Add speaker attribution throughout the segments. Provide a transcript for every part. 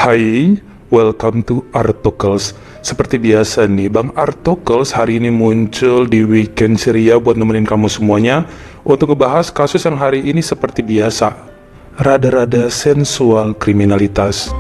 Speaker 1: Hai, welcome to Artokels. Seperti biasa nih, Bang Artokels hari ini muncul di Weekend Ceria buat nemenin kamu semuanya untuk ngebahas kasus yang hari ini seperti biasa, rada-rada sensual kriminalitas.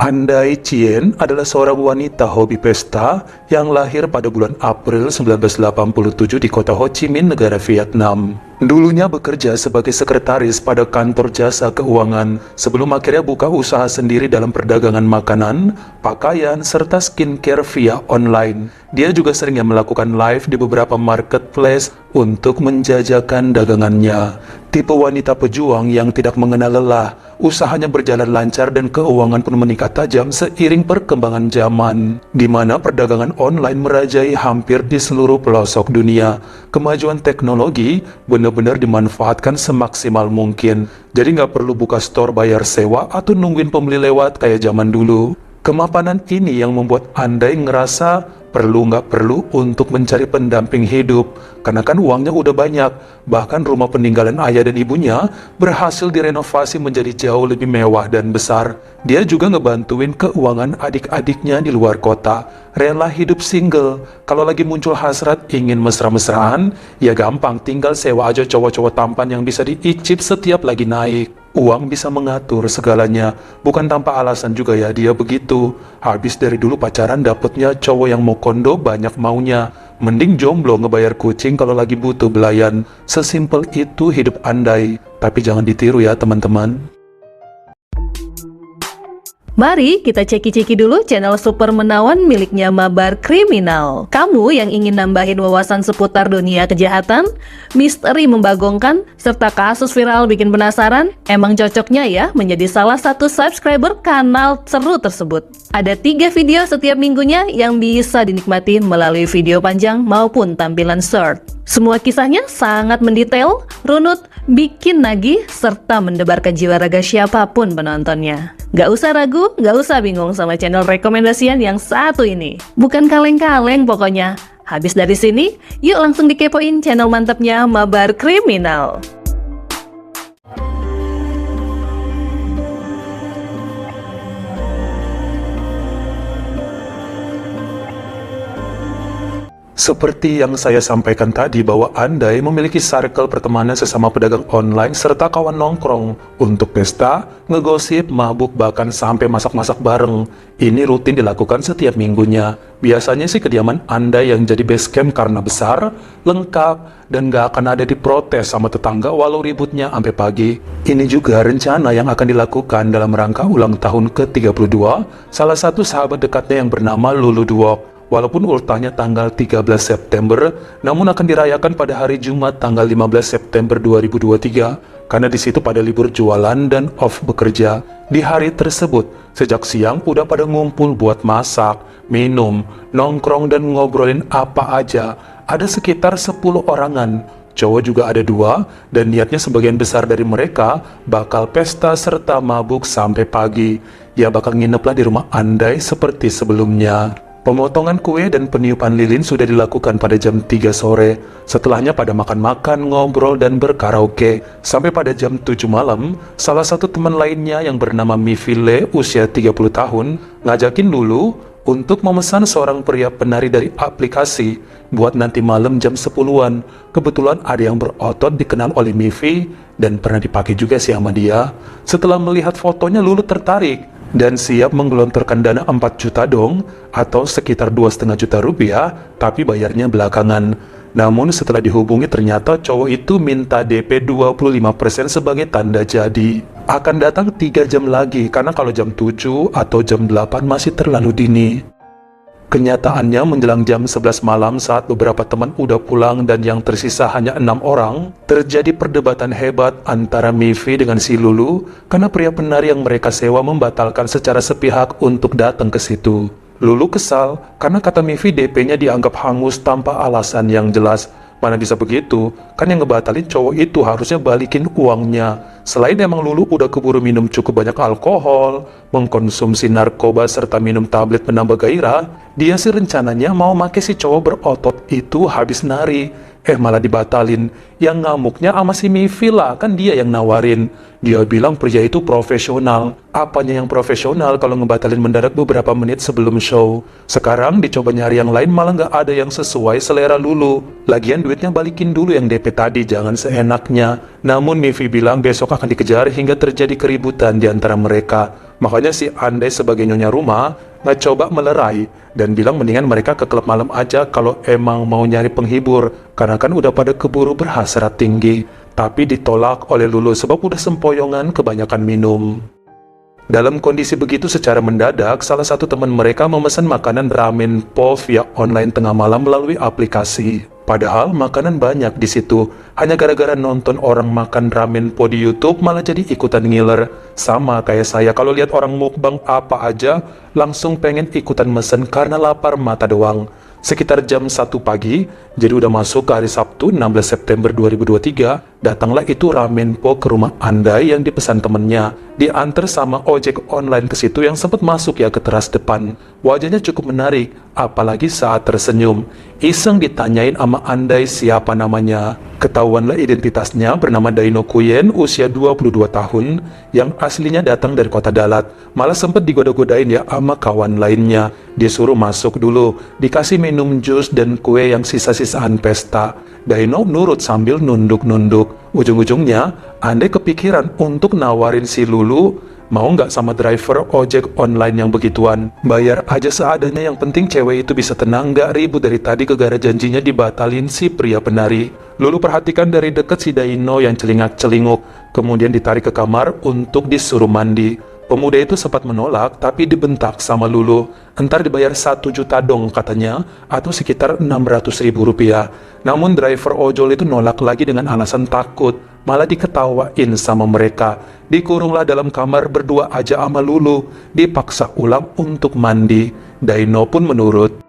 Speaker 1: Andai Chien adalah seorang wanita hobi pesta yang lahir pada bulan April 1987 di kota Ho Chi Minh, negara Vietnam. Dulunya bekerja sebagai sekretaris pada kantor jasa keuangan sebelum akhirnya buka usaha sendiri dalam perdagangan makanan, pakaian, serta skincare via online. Dia juga sering melakukan live di beberapa marketplace untuk menjajakan dagangannya. Tipe wanita pejuang yang tidak mengenal lelah, usahanya berjalan lancar dan keuangan pun meningkat tajam seiring perkembangan zaman, di mana perdagangan online merajai hampir di seluruh pelosok dunia. Kemajuan teknologi benar-benar dimanfaatkan semaksimal mungkin, jadi nggak perlu buka store bayar sewa atau nungguin pembeli lewat kayak zaman dulu. Kemapanan ini yang membuat Andai ngerasa nggak perlu untuk mencari pendamping hidup, karena kan uangnya udah banyak. Bahkan rumah peninggalan ayah dan ibunya berhasil direnovasi menjadi jauh lebih mewah dan besar. Dia juga ngebantuin keuangan adik-adiknya di luar kota. Rela hidup single. Kalau lagi muncul hasrat ingin mesra-mesraan, ya gampang, tinggal sewa aja cowok-cowok tampan yang bisa diicip setiap lagi naik. Uang bisa mengatur segalanya, bukan tanpa alasan juga ya dia begitu. Habis dari dulu pacaran dapetnya cowok yang mau kondo banyak maunya. Mending jomblo ngebayar kucing kalau lagi butuh belayan. Sesimpel itu hidup Andai, tapi jangan ditiru ya teman-teman.
Speaker 2: Mari kita ceki-ceki dulu channel Super Menawan miliknya Mabar Kriminal. Kamu yang ingin nambahin wawasan seputar dunia kejahatan, misteri membagongkan, serta kasus viral bikin penasaran, emang cocoknya ya menjadi salah satu subscriber kanal seru tersebut. Ada 3 video setiap minggunya yang bisa dinikmati melalui video panjang maupun tampilan short. Semua kisahnya sangat mendetail, runut, bikin nagih, serta mendebarkan jiwa raga siapapun penontonnya. Gak usah ragu, gak usah bingung sama channel rekomendasian yang satu ini. Bukan kaleng-kaleng pokoknya. Habis dari sini, yuk langsung dikepoin channel mantapnya Mabar Kriminal.
Speaker 1: Seperti yang saya sampaikan tadi bahwa Andai memiliki circle pertemanan sesama pedagang online serta kawan nongkrong untuk pesta, ngegosip, mabuk, bahkan sampai masak-masak bareng. Ini rutin dilakukan setiap minggunya. Biasanya sih kediaman Andai yang jadi base camp karena besar, lengkap, dan gak akan ada diprotes sama tetangga walau ributnya sampai pagi. Ini juga rencana yang akan dilakukan dalam rangka ulang tahun ke-32 salah satu sahabat dekatnya yang bernama Lulu Duok. Walaupun ultahnya tanggal 13 September, namun akan dirayakan pada hari Jumat tanggal 15 September 2023, karena di situ pada libur jualan dan off bekerja. Di hari tersebut, sejak siang udah pada ngumpul buat masak, minum, nongkrong dan ngobrolin apa aja. Ada sekitar 10 orangan. Cowok juga ada 2, dan niatnya sebagian besar dari mereka bakal pesta serta mabuk sampai pagi. Ya bakal nginep lah di rumah Andai seperti sebelumnya. Pemotongan kue dan peniupan lilin sudah dilakukan pada jam 3 sore. Setelahnya pada makan-makan, ngobrol, dan berkaraoke. Sampai pada jam 7 malam, salah satu teman lainnya yang bernama Mifile, usia 30 tahun, ngajakin Lulu untuk memesan seorang pria penari dari aplikasi buat nanti malam jam 10-an. Kebetulan ada yang berotot dikenal oleh Mifi dan pernah dipakai juga sih sama dia. Setelah melihat fotonya, Lulu tertarik dan siap menggelontorkan dana 4 juta dong, atau sekitar 2,5 juta rupiah, tapi bayarnya belakangan. Namun setelah dihubungi ternyata cowok itu minta DP 25% sebagai tanda jadi. Akan datang 3 jam lagi, karena kalau jam 7 atau jam 8 masih terlalu dini. Kenyataannya menjelang jam 11 malam saat beberapa teman udah pulang dan yang tersisa hanya 6 orang, terjadi perdebatan hebat antara Mifi dengan si Lulu karena pria penari yang mereka sewa membatalkan secara sepihak untuk datang ke situ. Lulu kesal karena kata Mifi DP-nya dianggap hangus tanpa alasan yang jelas. Mana bisa begitu? Kan yang ngebatalin cowok itu harusnya balikin uangnya. Selain emang Lulu udah keburu minum cukup banyak alkohol, mengkonsumsi narkoba serta minum tablet penambah gairah, dia sih rencananya mau make si cowok berotot itu habis nari. malah dibatalin. Yang ngamuknya sama si Mivi lah, kan dia yang nawarin. Dia bilang pria itu profesional. Apanya yang profesional kalau ngebatalin mendadak beberapa menit sebelum show? Sekarang dicoba nyari yang lain malah nggak ada yang sesuai selera Lulu. Lagian duitnya balikin dulu yang DP tadi, jangan seenaknya. Namun Mivi bilang besok akan dikejar hingga terjadi keributan di antara mereka. Makanya si Andai sebagai nyonya rumah nggak coba melerai dan bilang mendingan mereka ke klub malam aja kalau emang mau nyari penghibur, karena kan udah pada keburu berhasrat tinggi. Tapi ditolak oleh Lulu sebab udah sempoyongan kebanyakan minum. Dalam kondisi begitu secara mendadak, salah satu teman mereka memesan makanan ramen po via online tengah malam melalui aplikasi. Padahal makanan banyak di situ. Hanya gara-gara nonton orang makan ramen po di YouTube malah jadi ikutan ngiler. Sama kayak saya, kalau lihat orang mukbang apa aja langsung pengen ikutan mesen karena lapar mata doang. Sekitar jam 1 pagi, jadi udah masuk ke hari Sabtu 16 September 2023, datanglah itu ramen po ke rumah Andai yang dipesan temennya. Diantar sama ojek online ke situ yang sempat masuk ya ke teras depan. Wajahnya cukup menarik, apalagi saat tersenyum. Iseng ditanyain sama Andai siapa namanya. Ketahuanlah identitasnya bernama Daino Kuyen, usia 22 tahun, yang aslinya datang dari kota Dalat. Malah sempat digoda-godain ya sama kawan lainnya. Disuruh masuk dulu, dikasih minum jus dan kue yang sisa-sisaan pesta. Daino nurut sambil nunduk-nunduk. Ujung-ujungnya, Andai kepikiran untuk nawarin si Lulu, mau nggak sama driver ojek online yang begituan? Bayar aja seadanya, yang penting cewek itu bisa tenang, nggak ribut dari tadi gegara janjinya dibatalin si pria penari. Lulu perhatikan dari dekat si Daino yang celingak-celinguk, kemudian ditarik ke kamar untuk disuruh mandi. Pemuda itu sempat menolak, tapi dibentak sama Lulu. Entar dibayar 1 juta dong katanya, atau sekitar 600.000 rupiah. Namun driver ojol itu nolak lagi dengan alasan takut, malah diketawain sama mereka. Dikurunglah dalam kamar berdua aja sama Lulu, dipaksa ulang untuk mandi. Daino pun menurut.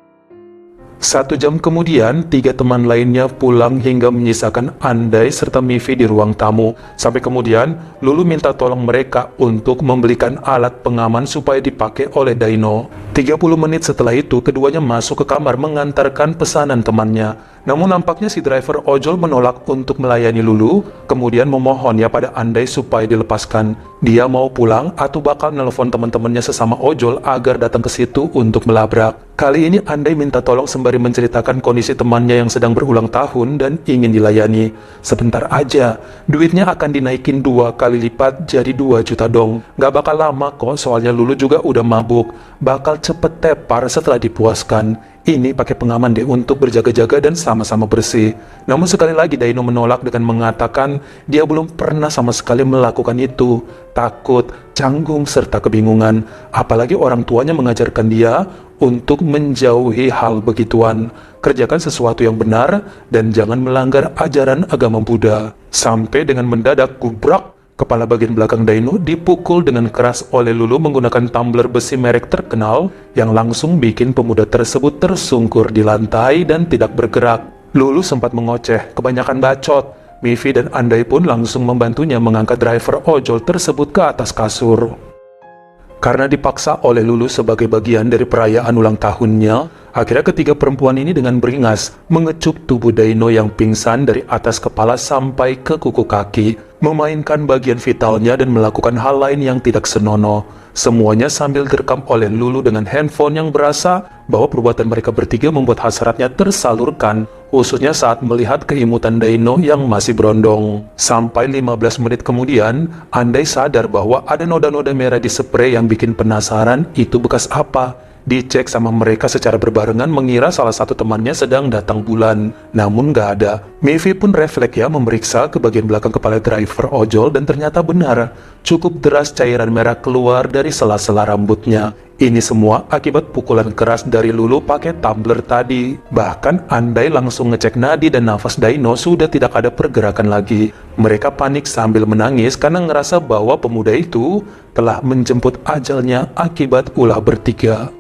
Speaker 1: 1 jam kemudian, 3 teman lainnya pulang hingga menyisakan Andai serta Mivi di ruang tamu. Sampai kemudian, Lulu minta tolong mereka untuk membelikan alat pengaman supaya dipakai oleh Daino. 30 menit setelah itu, keduanya masuk ke kamar mengantarkan pesanan temannya. Namun nampaknya si driver ojol menolak untuk melayani Lulu, kemudian memohon ya pada Andai supaya dilepaskan. Dia mau pulang atau bakal nelpon teman-temannya sesama ojol agar datang ke situ untuk melabrak. Kali ini Andai minta tolong sembari menceritakan kondisi temannya yang sedang berulang tahun dan ingin dilayani. Sebentar aja, duitnya akan dinaikin 2 kali lipat jadi 2 juta dong. Gak bakal lama kok, soalnya Lulu juga udah mabuk. Bakal cepet tepar setelah dipuaskan. Ini pakai pengaman deh untuk berjaga-jaga dan sama-sama bersih. Namun sekali lagi Daino menolak dengan mengatakan dia belum pernah sama sekali melakukan itu. Takut, canggung, serta kebingungan. Apalagi orang tuanya mengajarkan dia untuk menjauhi hal begituan. Kerjakan sesuatu yang benar dan jangan melanggar ajaran agama Buddha. Sampai dengan mendadak gubrak, kepala bagian belakang Daino dipukul dengan keras oleh Lulu menggunakan tumbler besi merek terkenal yang langsung bikin pemuda tersebut tersungkur di lantai dan tidak bergerak. Lulu sempat mengoceh, kebanyakan bacot. Mivi dan Andai pun langsung membantunya mengangkat driver ojol tersebut ke atas kasur. Karena dipaksa oleh Lulu sebagai bagian dari perayaan ulang tahunnya, akhirnya ketiga perempuan ini dengan beringas mengecup tubuh Daino yang pingsan dari atas kepala sampai ke kuku kaki, memainkan bagian vitalnya dan melakukan hal lain yang tidak senonoh. Semuanya sambil direkam oleh Lulu dengan handphone yang berasa bahwa perbuatan mereka bertiga membuat hasratnya tersalurkan, khususnya saat melihat keimutan Daino yang masih berondong. Sampai 15 menit kemudian, Andai sadar bahwa ada noda-noda merah di spray yang bikin penasaran itu bekas apa. Dicek sama mereka secara berbarengan mengira salah satu temannya sedang datang bulan. Namun gak ada. Mivi pun refleks ya memeriksa ke bagian belakang kepala driver ojol dan ternyata benar. Cukup deras cairan merah keluar dari sela-sela rambutnya. Ini semua akibat pukulan keras dari Lulu pakai tumbler tadi. Bahkan Andai langsung ngecek nadi dan nafas Daino sudah tidak ada pergerakan lagi. Mereka panik sambil menangis karena ngerasa bahwa pemuda itu telah menjemput ajalnya akibat ulah bertiga.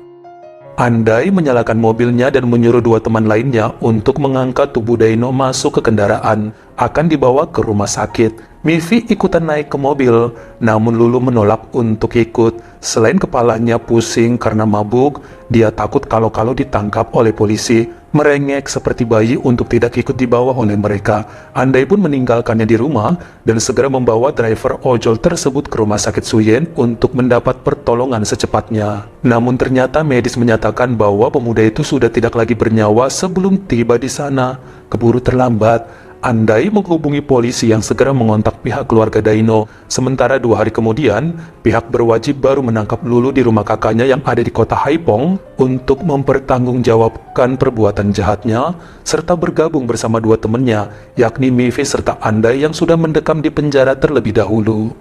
Speaker 1: Andai menyalakan mobilnya dan menyuruh 2 teman lainnya untuk mengangkat tubuh Daino masuk ke kendaraan, akan dibawa ke rumah sakit. Mivi ikutan naik ke mobil, namun Lulu menolak untuk ikut. Selain kepalanya pusing karena mabuk, dia takut kalau ditangkap oleh polisi. merengek seperti bayi untuk tidak ikut dibawa oleh mereka. Andai pun meninggalkannya di rumah dan segera membawa driver ojol tersebut ke rumah sakit Suyen untuk mendapat pertolongan secepatnya. Namun ternyata medis menyatakan bahwa pemuda itu sudah tidak lagi bernyawa sebelum tiba di sana. Keburu terlambat. Andai menghubungi polisi yang segera mengontak pihak keluarga Daino. Sementara 2 hari kemudian, pihak berwajib baru menangkap Lulu di rumah kakaknya yang ada di kota Haipong untuk mempertanggungjawabkan perbuatan jahatnya, serta bergabung bersama 2 temannya, yakni Mivi serta Andai yang sudah mendekam di penjara terlebih dahulu.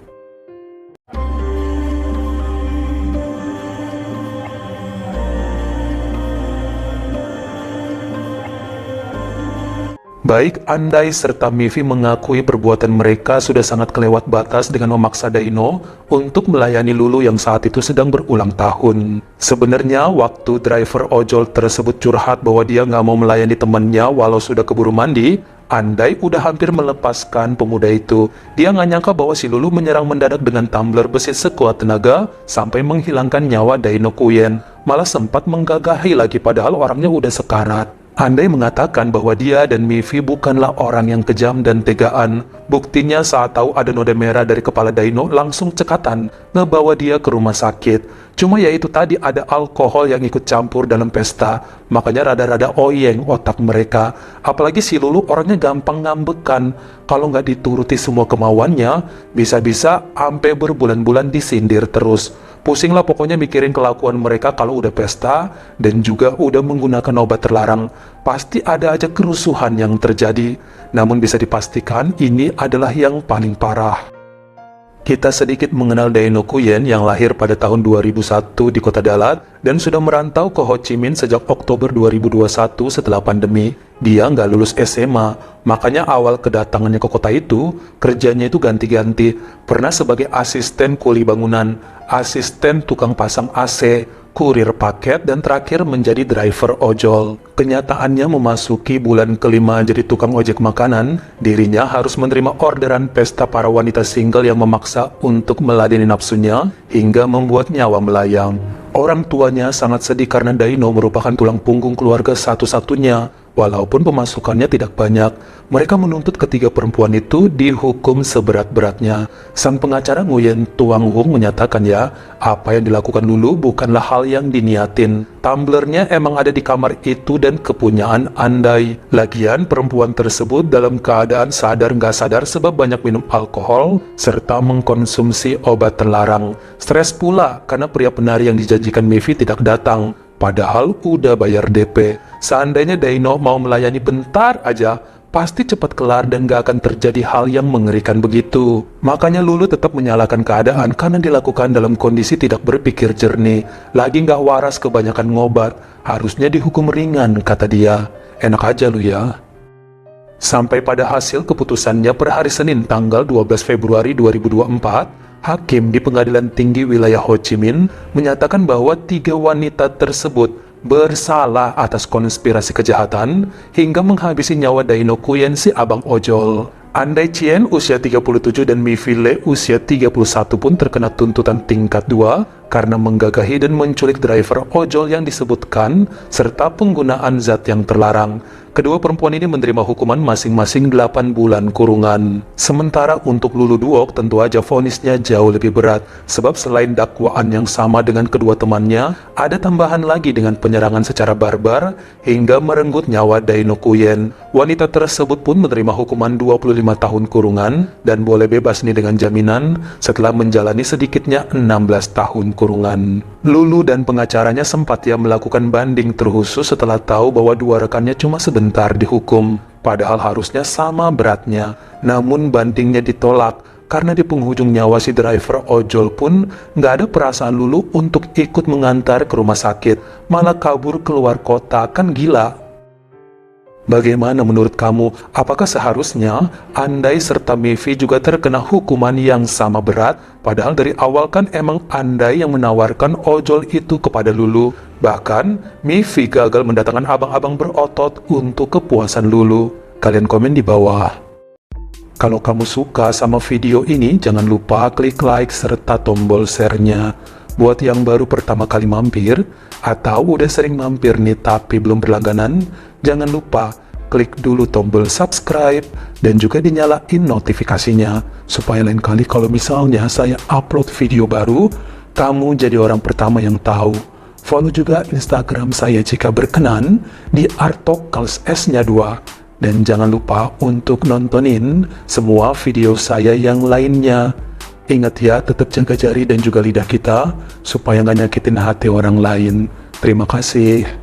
Speaker 1: Baik Andai serta Mivi mengakui perbuatan mereka sudah sangat kelewat batas dengan memaksa Daino untuk melayani Lulu yang saat itu sedang berulang tahun. Sebenarnya waktu driver ojol tersebut curhat bahwa dia nggak mau melayani temannya walau sudah keburu mandi, Andai udah hampir melepaskan pemuda itu. Dia nggak nyangka bahwa si Lulu menyerang mendadak dengan tumbler besi sekuat tenaga sampai menghilangkan nyawa Daino Kuyen. Malah sempat menggagahi lagi padahal orangnya udah sekarat. Andai mengatakan bahwa dia dan Mivi bukanlah orang yang kejam dan tegaan. Buktinya saat tahu ada noda merah dari kepala Daino langsung cekatan ngebawa dia ke rumah sakit. Cuma ya itu tadi ada alkohol yang ikut campur dalam pesta, makanya rada-rada oyeng otak mereka. Apalagi si Lulu orangnya gampang ngambekan. Kalau nggak dituruti semua kemauannya, bisa-bisa sampai berbulan-bulan disindir terus. Pusinglah pokoknya mikirin kelakuan mereka kalau udah pesta dan juga udah menggunakan obat terlarang. Pasti ada aja kerusuhan yang terjadi. Namun bisa dipastikan ini adalah yang paling parah. Kita sedikit mengenal Daino Kuyen yang lahir pada tahun 2001 di kota Dalat dan sudah merantau ke Ho Chi Minh sejak Oktober 2021 setelah pandemi. Dia nggak lulus SMA, makanya awal kedatangannya ke kota itu, kerjanya itu ganti-ganti. Pernah sebagai asisten kuli bangunan, asisten tukang pasang AC, kurir paket, dan terakhir menjadi driver ojol. Kenyataannya memasuki bulan kelima jadi tukang ojek makanan, dirinya harus menerima orderan pesta para wanita single yang memaksa untuk meladeni nafsunya hingga membuat nyawa melayang. Orang tuanya sangat sedih karena Daino merupakan tulang punggung keluarga satu-satunya. Walaupun pemasukannya tidak banyak, mereka menuntut ketiga perempuan itu dihukum seberat-beratnya. Sang pengacara Nguyen Tuang Hung menyatakan apa yang dilakukan Lulu bukanlah hal yang diniatin. Tumblernya emang ada di kamar itu dan kepunyaan Andai. Lagian perempuan tersebut dalam keadaan sadar nggak sadar sebab banyak minum alkohol serta mengkonsumsi obat terlarang. Stres pula karena pria penari yang dijanjikan Mivi tidak datang. Padahal udah bayar DP. Seandainya Daino mau melayani bentar aja, pasti cepat kelar dan gak akan terjadi hal yang mengerikan begitu. Makanya Lulu tetap menyalahkan keadaan karena dilakukan dalam kondisi tidak berpikir jernih. Lagi gak waras kebanyakan ngobat. Harusnya dihukum ringan, kata dia. Enak aja lu ya. Sampai pada hasil keputusannya per hari Senin tanggal 12 Februari 2024, Hakim di Pengadilan Tinggi Wilayah Ho Chi Minh menyatakan bahwa 3 wanita tersebut bersalah atas konspirasi kejahatan hingga menghabisi nyawa Daino Kuyen si abang ojol. Andai Chien usia 37 dan Mivi Le usia 31 pun terkena tuntutan tingkat 2 karena menggagahi dan menculik driver ojol yang disebutkan serta penggunaan zat yang terlarang. Kedua perempuan ini menerima hukuman masing-masing 8 bulan kurungan. Sementara untuk Lulu Duok tentu aja vonisnya jauh lebih berat, sebab selain dakwaan yang sama dengan kedua temannya, ada tambahan lagi dengan penyerangan secara barbar hingga merenggut nyawa Daino Kuyen. Wanita tersebut pun menerima hukuman 25 tahun kurungan dan boleh bebas nih dengan jaminan setelah menjalani sedikitnya 16 tahun kurungan. Lulu dan pengacaranya sempat melakukan banding terkhusus setelah tahu bahwa 2 rekannya cuma sebentar dihukum, padahal harusnya sama beratnya. Namun bandingnya ditolak karena di penghujung nyawa si driver ojol pun nggak ada perasaan Lulu untuk ikut mengantar ke rumah sakit, malah kabur keluar kota. Kan gila. Bagaimana menurut kamu? Apakah seharusnya Andai serta Mivi juga terkena hukuman yang sama berat? Padahal dari awal kan emang Andai yang menawarkan ojol itu kepada Lulu. Bahkan Mivi gagal mendatangkan abang-abang berotot untuk kepuasan Lulu. Kalian komen di bawah. Kalau kamu suka sama video ini, jangan lupa klik like serta tombol share-nya. Buat yang baru pertama kali mampir, atau udah sering mampir nih tapi belum berlangganan, jangan lupa klik dulu tombol subscribe dan juga dinyalain notifikasinya, supaya lain kali kalau misalnya saya upload video baru, kamu jadi orang pertama yang tahu. Follow juga Instagram saya jika berkenan di @artokals_s-nya 2. Dan jangan lupa untuk nontonin semua video saya yang lainnya. Ingat ya, tetap jaga jari dan juga lidah kita supaya nggak nyakitin hati orang lain. Terima kasih.